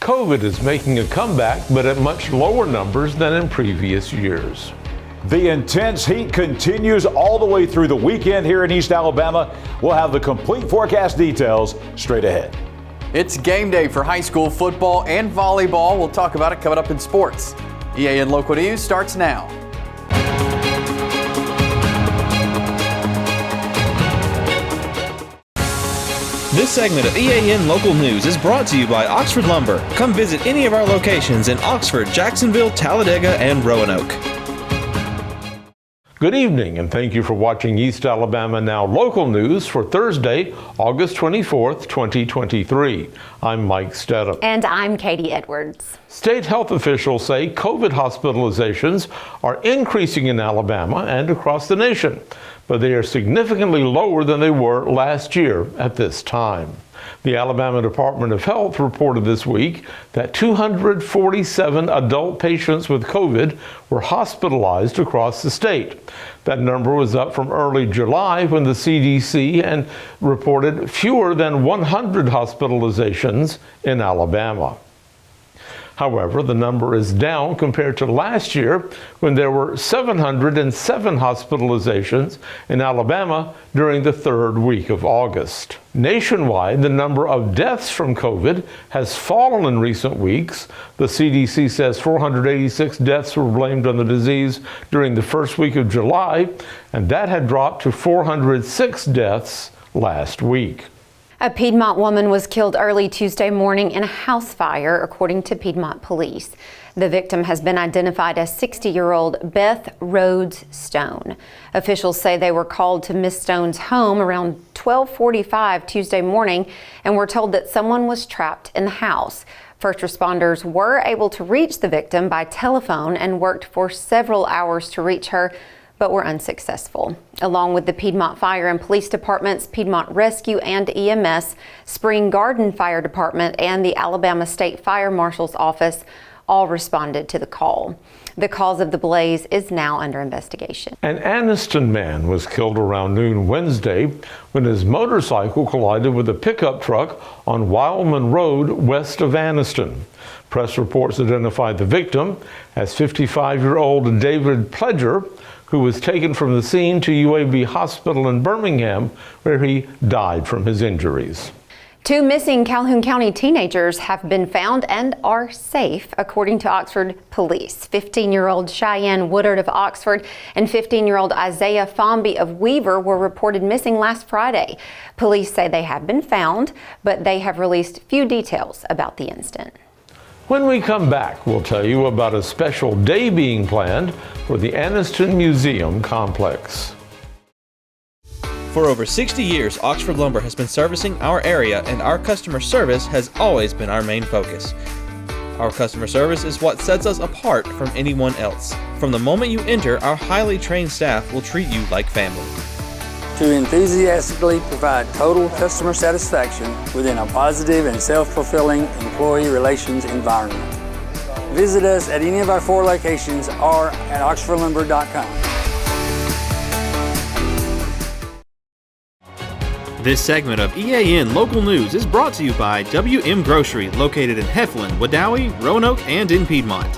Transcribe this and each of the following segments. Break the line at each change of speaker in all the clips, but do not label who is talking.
COVID is making a comeback, but at much lower numbers than in previous years.
The intense heat continues all the way through the weekend here in East Alabama. We'll have the complete forecast details straight ahead.
It's game day for high school football and volleyball. We'll talk about it coming up in sports. EAN Local News starts now.
This segment of EAN Local News is brought to you by Oxford Lumber. Come visit any of our locations in Oxford, Jacksonville, Talladega, and Roanoke.
Good evening, and thank you for watching East Alabama Now Local News for Thursday, August 24th, 2023. I'm Mike Stedham.
And I'm Katie Edwards.
State health officials say COVID hospitalizations are increasing in Alabama and across the nation, but they are significantly lower than they were last year at this time. The Alabama Department of Health reported this week that 247 adult patients with COVID were hospitalized across the state. That number was up from early July when the CDC and reported fewer than 100 hospitalizations in Alabama. However, the number is down compared to last year when there were 707 hospitalizations in Alabama during the third week of August. Nationwide, the number of deaths from COVID has fallen in recent weeks. The CDC says 486 deaths were blamed on the disease during the first week of July, and that had dropped to 406 deaths last week.
A Piedmont woman was killed early Tuesday morning in a house fire, according to Piedmont police. The victim has been identified as 60-year-old Beth Rhodes Stone. Officials say they were called to Miss Stone's home around 12:45 Tuesday morning and were told that someone was trapped in the house. First responders were able to reach the victim by telephone and worked for several hours to reach her, but were unsuccessful. Along with the Piedmont Fire and Police Departments, Piedmont Rescue and EMS, Spring Garden Fire Department, and the Alabama State Fire Marshal's Office all responded to the call. The cause of the blaze is now under investigation.
An Anniston man was killed around noon Wednesday when his motorcycle collided with a pickup truck on Wildman Road west of Anniston. Press reports identified the victim as 55-year-old David Pledger, who was taken from the scene to UAB Hospital in Birmingham, where he died from his injuries.
2 missing Calhoun County teenagers have been found and are safe, according to Oxford police. 15-year-old Cheyenne Woodard of Oxford and 15-year-old Isaiah Fomby of Weaver were reported missing last Friday. Police say they have been found, but they have released few details about the incident.
When we come back, we'll tell you about a special day being planned for the Anniston Museum complex.
For over 60 years, Oxford Lumber has been servicing our area, and our customer service has always been our main focus. Our customer service is what sets us apart from anyone else. From the moment you enter, our highly trained staff will treat you like family.
To enthusiastically provide total customer satisfaction within a positive and self-fulfilling employee relations environment. Visit us at any of our 4 locations or at oxfordlumber.com.
This segment of EAN Local News is brought to you by WM Grocery, located in Heflin, Wadowee, Roanoke, and in Piedmont.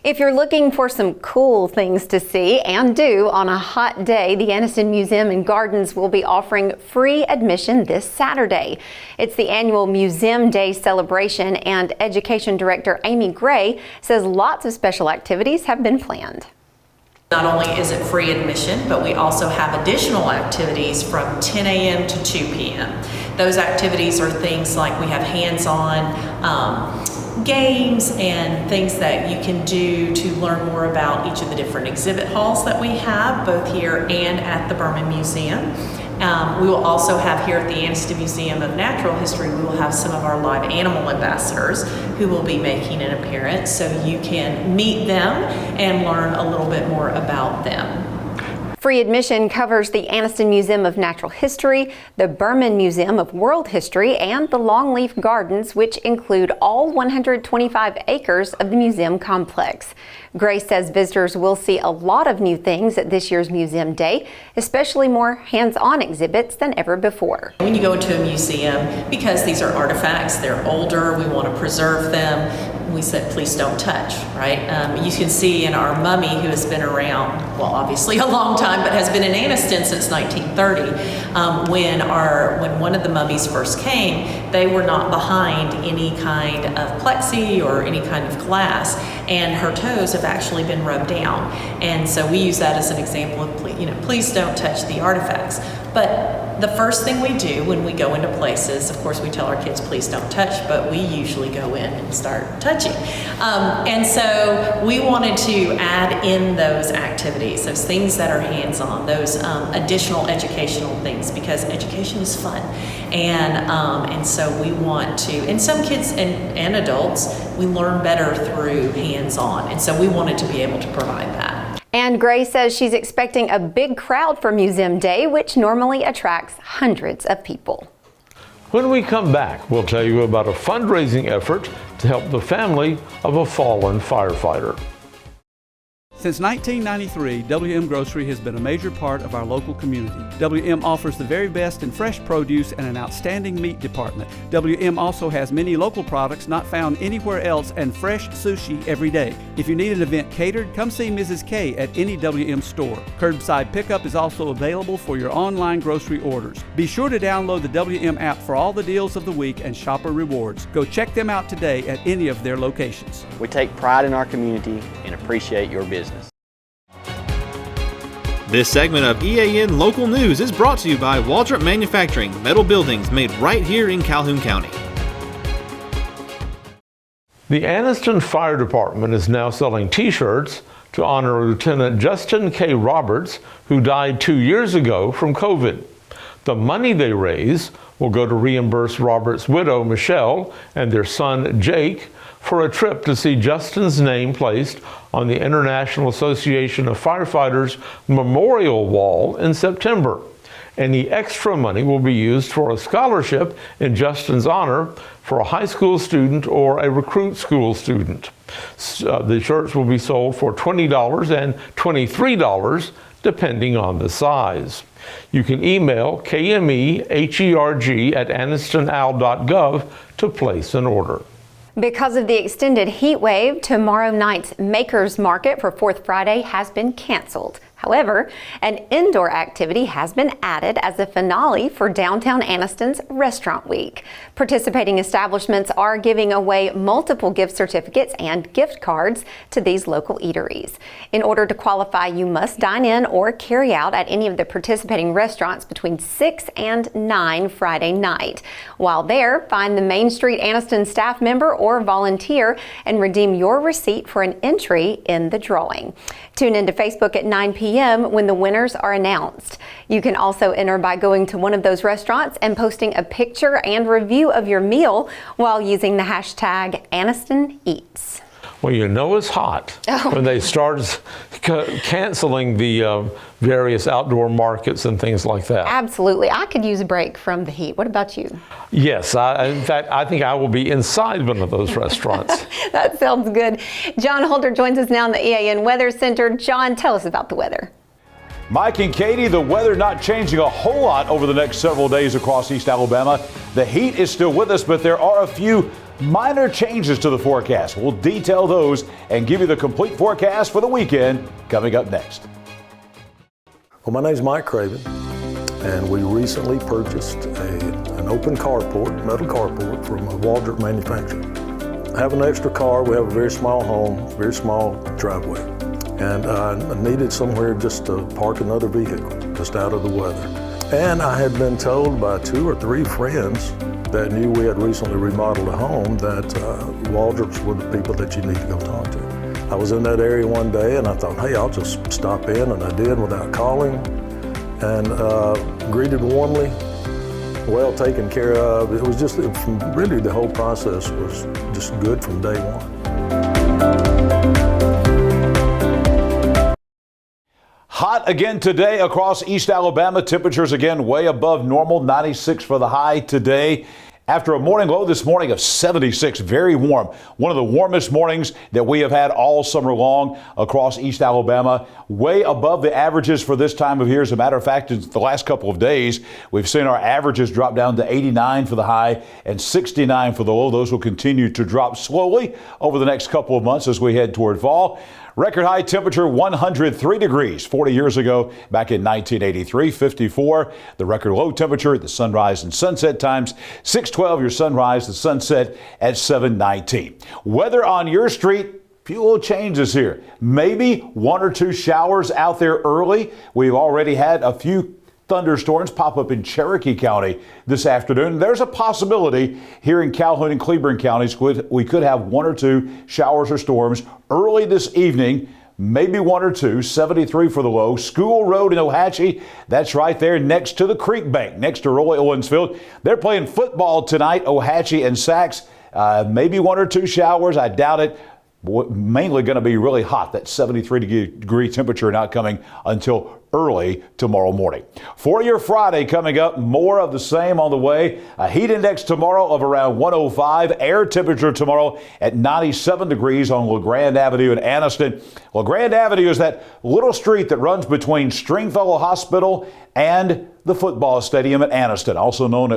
If you're looking for some cool things to see and do on a hot day, the Anniston Museum and Gardens will be offering free admission this Saturday. It's the annual Museum Day celebration, and Education Director Amy Gray says lots of special activities have been planned.
Not only is it free admission, but we also have additional activities from 10 a.m. to 2 p.m. Those activities are things like we have hands-on games and things that you can do to learn more about each of the different exhibit halls that we have, both here and at the Berman Museum. We will also have here at the Anniston Museum of Natural History, we will have some of our live animal ambassadors who will be making an appearance, so you can meet them and learn a little bit more about them.
Free admission covers the Anniston Museum of Natural History, the Berman Museum of World History, and the Longleaf Gardens, which include all 125 acres of the museum complex. Grace says visitors will see a lot of new things at this year's Museum Day, especially more hands-on exhibits than ever before.
When you go into a museum, because these are artifacts, they're older, we want to preserve them. We said, please don't touch, right? You can see in our mummy, who has been around, well, obviously a long time, but has been in Anniston since 1930. When one of the mummies first came, they were not behind any kind of plexi or any kind of glass, and her toes have actually been rubbed down. And so we use that as an example of, please don't touch the artifacts. But the first thing we do when we go into places, of course we tell our kids please don't touch, but we usually go in and start touching. And so we wanted to add in those activities, those things that are hands-on, those additional educational things, because education is fun. And so we want to, and some kids and adults, we learn better through hands-on. And so we wanted to be able to provide that.
And Grace says she's expecting a big crowd for Museum Day, which normally attracts hundreds of people.
When we come back, we'll tell you about a fundraising effort to help the family of a fallen firefighter.
Since 1993, WM Grocery has been a major part of our local community. WM offers the very best in fresh produce and an outstanding meat department. WM also has many local products not found anywhere else and fresh sushi every day. If you need an event catered, come see Mrs. K at any WM store. Curbside pickup is also available for your online grocery orders. Be sure to download the WM app for all the deals of the week and shopper rewards. Go check them out today at any of their locations.
We take pride in our community and appreciate your business.
This segment of EAN Local News is brought to you by Waldrop Manufacturing, metal buildings made right here in Calhoun County.
The Anniston Fire Department is now selling T-shirts to honor Lieutenant Justin K. Roberts, who died 2 years ago from COVID. The money they raise will go to reimburse Roberts' widow, Michelle, and their son, Jake, for a trip to see Justin's name placed on the International Association of Firefighters Memorial Wall in September. Any extra money will be used for a scholarship in Justin's honor for a high school student or a recruit school student. The shirts will be sold for $20 and $23, depending on the size. You can email kmeherg@annistonowl.gov to place an order.
Because of the extended heat wave, tomorrow night's Makers Market for 4th Friday has been canceled. However, an indoor activity has been added as a finale for downtown Anniston's Restaurant Week. Participating establishments are giving away multiple gift certificates and gift cards to these local eateries. In order to qualify, you must dine in or carry out at any of the participating restaurants between 6 and 9 Friday night. While there, find the Main Street Anniston staff member or volunteer and redeem your receipt for an entry in the drawing. Tune into Facebook at 9 p.m. when the winners are announced. You can also enter by going to one of those restaurants and posting a picture and review of your meal while using the hashtag AnnistonEats.
Well, you know it's hot when they start canceling the various outdoor markets and things like that.
Absolutely. I could use a break from the heat. What about you?
Yes. In fact, I think I will be inside one of those restaurants.
That sounds good. John Holder joins us now in the EAN Weather Center. John, tell us about the weather.
Mike and Katie, the weather not changing a whole lot over the next several days across East Alabama. The heat is still with us, but there are a few minor changes to the forecast. We'll detail those and give you the complete forecast for the weekend coming up next.
Well, my name's Mike Craven, and we recently purchased an open carport, metal carport from Waldrop Manufacturing. I have an extra car. We have a very small home, very small driveway, and I needed somewhere just to park another vehicle, just out of the weather. And I had been told by 2 or 3 friends that knew we had recently remodeled a home that Waldrops were the people that you need to go talk to. I was in that area one day and I thought, hey, I'll just stop in, and I did without calling, and greeted warmly, well taken care of. It was just, really the whole process was just good from day one.
Hot again today across East Alabama. Temperatures again way above normal, 96 for the high today. After a morning low this morning of 76, very warm. One of the warmest mornings that we have had all summer long across East Alabama. Way above the averages for this time of year. As a matter of fact, in the last couple of days, we've seen our averages drop down to 89 for the high and 69 for the low. Those will continue to drop slowly over the next couple of months as we head toward fall. Record high temperature 103 degrees 40 years ago back in 1983, 54. The record low temperature at the sunrise and sunset times, 6:12 your sunrise, the sunset at 7:19. Weather on your street, few little changes here. Maybe one or two showers out there early. We've already had a few thunderstorms pop up in Cherokee County this afternoon. There's a possibility here in Calhoun and Cleburne counties we could have one or two showers or storms early this evening, maybe one or two. 73 for the low. School Road in Ohatchee, that's right there next to the Creek Bank, next to Roy Owens Field. They're playing football tonight, Ohatchee and Sachs. Maybe one or two showers. I doubt it. Mainly going to be really hot. That 73-degree temperature not coming until early tomorrow morning. For your Friday coming up, more of the same on the way. A heat index tomorrow of around 105. Air temperature tomorrow at 97 degrees on LeGrand Avenue in Anniston. LeGrand Avenue is that little street that runs between Stringfellow Hospital and the football stadium at Anniston, also known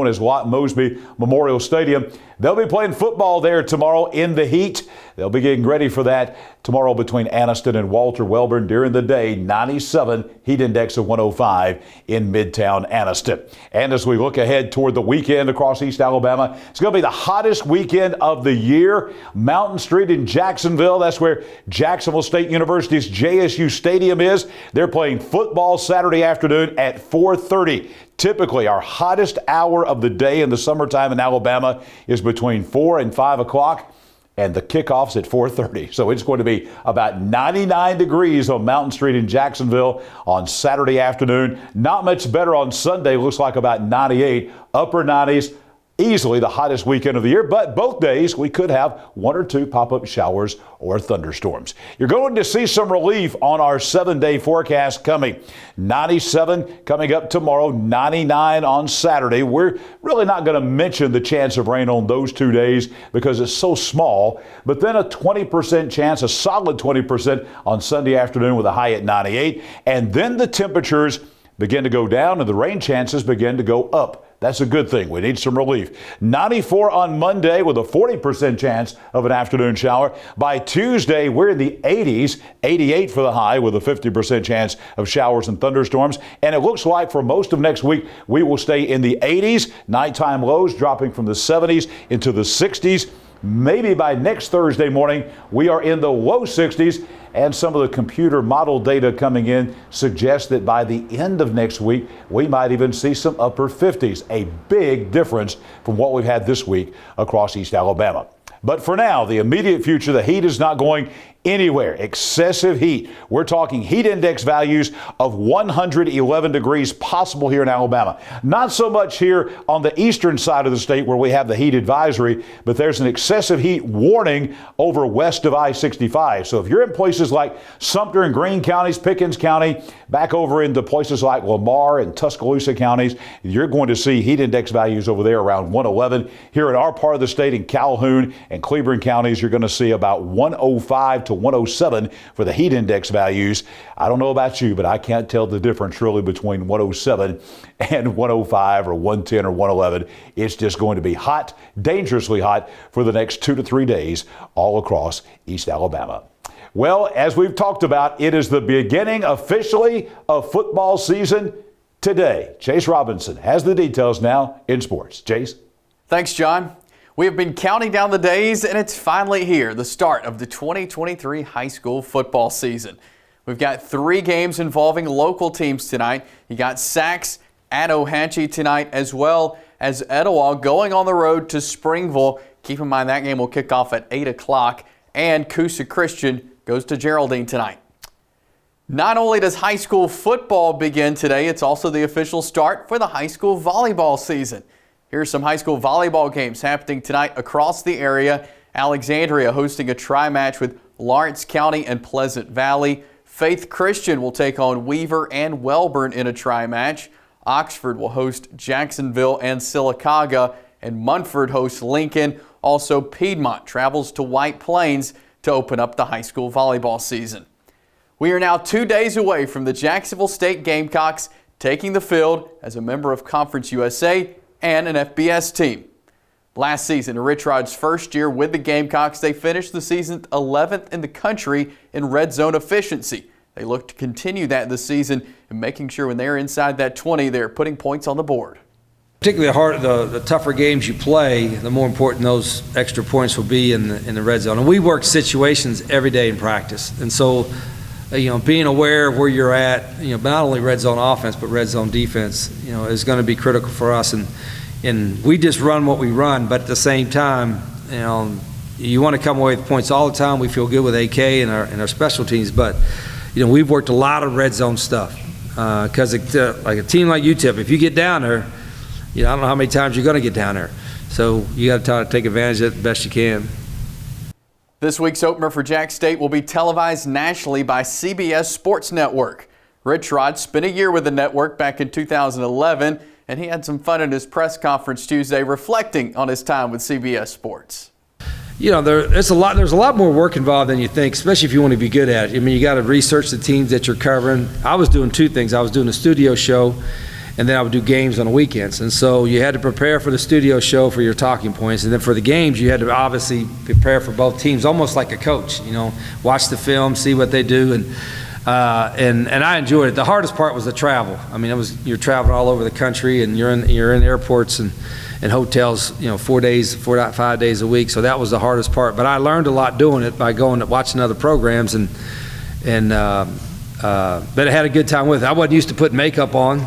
as Lott Mosby Memorial Stadium. They'll be playing football there tomorrow in the heat. They'll be getting ready for that tomorrow between Anniston and Walter Welborn during the day. 97, heat index of 105 in Midtown Anniston. And as we look ahead toward the weekend across East Alabama, it's going to be the hottest weekend of the year. Mountain Street in Jacksonville, that's where Jacksonville State University's JSU Stadium is. They're playing football Saturday afternoon at 4:30. Typically, our hottest hour of the day in the summertime in Alabama is between 4 and 5 o'clock. And the kickoff's at 4:30. So it's going to be about 99 degrees on Mountain Street in Jacksonville on Saturday afternoon. Not much better on Sunday. Looks like about 98, upper 90s. Easily the hottest weekend of the year, but both days we could have one or two pop-up showers or thunderstorms. You're going to see some relief on our 7-day forecast coming. 97 coming up tomorrow, 99 on Saturday. We're really not going to mention the chance of rain on those 2 days because it's so small, but then a 20% chance, a solid 20% on Sunday afternoon with a high at 98, and then the temperatures begin to go down and the rain chances begin to go up. That's a good thing. We need some relief. 94 on Monday with a 40% chance of an afternoon shower. By Tuesday, we're in the 80s, 88 for the high with a 50% chance of showers and thunderstorms. And it looks like for most of next week, we will stay in the 80s. Nighttime lows dropping from the 70s into the 60s. Maybe by next Thursday morning, we are in the low 60s. And some of the computer model data coming in suggests that by the end of next week, we might even see some upper 50s. A big difference from what we've had this week across East Alabama. But for now, the immediate future, the heat is not going anywhere. Excessive heat. We're talking heat index values of 111 degrees possible here in Alabama. Not so much here on the eastern side of the state where we have the heat advisory, but there's an excessive heat warning over west of I-65. So if you're in places like Sumter and Greene counties, Pickens County, back over into places like Lamar and Tuscaloosa counties, you're going to see heat index values over there around 111. Here in our part of the state in Calhoun and Cleburne counties, you're going to see about 105 to 107 for the heat index values. I don't know about you, but I can't tell the difference really between 107 and 105 or 110 or 111. It's just going to be hot, dangerously hot for the next 2 to 3 days all across East Alabama. Well, as we've talked about, it is the beginning officially of football season today. Chase Robinson has the details now in sports. Chase?
Thanks, John. We have been counting down the days, and it's finally here, the start of the 2023 high school football season. We've got 3 games involving local teams tonight. You got Sachs at Ohatchee tonight, as well as Etowah going on the road to Springville. Keep in mind that game will kick off at 8 o'clock, and Coosa Christian goes to Geraldine tonight. Not only does high school football begin today, it's also the official start for the high school volleyball season. Here's some high school volleyball games happening tonight across the area. Alexandria hosting a tri-match with Lawrence County and Pleasant Valley. Faith Christian will take on Weaver and Welborn in a tri-match. Oxford will host Jacksonville and Sylacauga, and Munford hosts Lincoln. Also, Piedmont travels to White Plains to open up the high school volleyball season. We are now 2 days away from the Jacksonville State Gamecocks taking the field as a member of Conference USA and an FBS team. Last season, in Rich Rod's first year with the Gamecocks, they finished the season 11th in the country in red zone efficiency. They look to continue that this season and making sure when they're inside that 20, they're putting points on the board.
Particularly the tougher games you play, the more important those extra points will be in the red zone. And we work situations every day in practice. And so, being aware of where you're at, not only red zone offense, but red zone defense, is going to be critical for us. And we just run what we run, but at the same time, you want to come away with points all the time. We feel good with AK and our special teams, but we've worked a lot of red zone stuff because like a team like UTEP, if you get down there, I don't know how many times you're going to get down there. So you got to take advantage of it the best you can.
This week's opener for Jack State will be televised nationally by CBS Sports Network. Rich Rod spent a year with the network back in 2011, and he had some fun in his press conference Tuesday reflecting on his time with CBS Sports.
There's a lot more work involved than you think, especially if you want to be good at it. You got to research the teams that you're covering. I was doing two things. I was doing a studio show, and then I would do games on the weekends. And so you had to prepare for the studio show for your talking points, and then for the games you had to obviously prepare for both teams, almost like a coach. Watch the film, see what they do, and I enjoyed it. The hardest part was the travel. You're traveling all over the country, and you're in airports and hotels, 5 days a week. So that was the hardest part. But I learned a lot doing it by going and watching other programs, but I had a good time with it. I wasn't used to putting makeup on.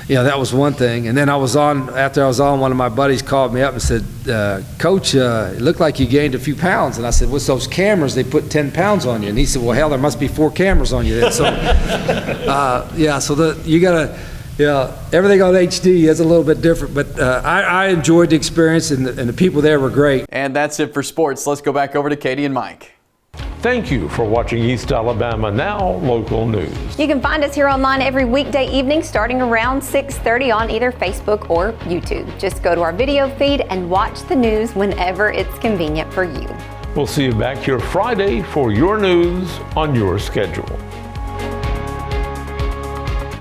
That was one thing. And then after I was on, one of my buddies called me up and said, Coach, it looked like you gained a few pounds. And I said, what's those cameras? They put 10 pounds on you. And he said, well, hell, there must be 4 cameras on you then. So, you got to, everything on HD is a little bit different. But I enjoyed the experience, and the people there were great.
And that's it for sports. Let's go back over to Katie and Mike.
Thank you for watching East Alabama Now Local News.
You can find us here online every weekday evening starting around 6:30 on either Facebook or YouTube. Just go to our video feed and watch the news whenever it's convenient for you.
We'll see you back here Friday for your news on your schedule.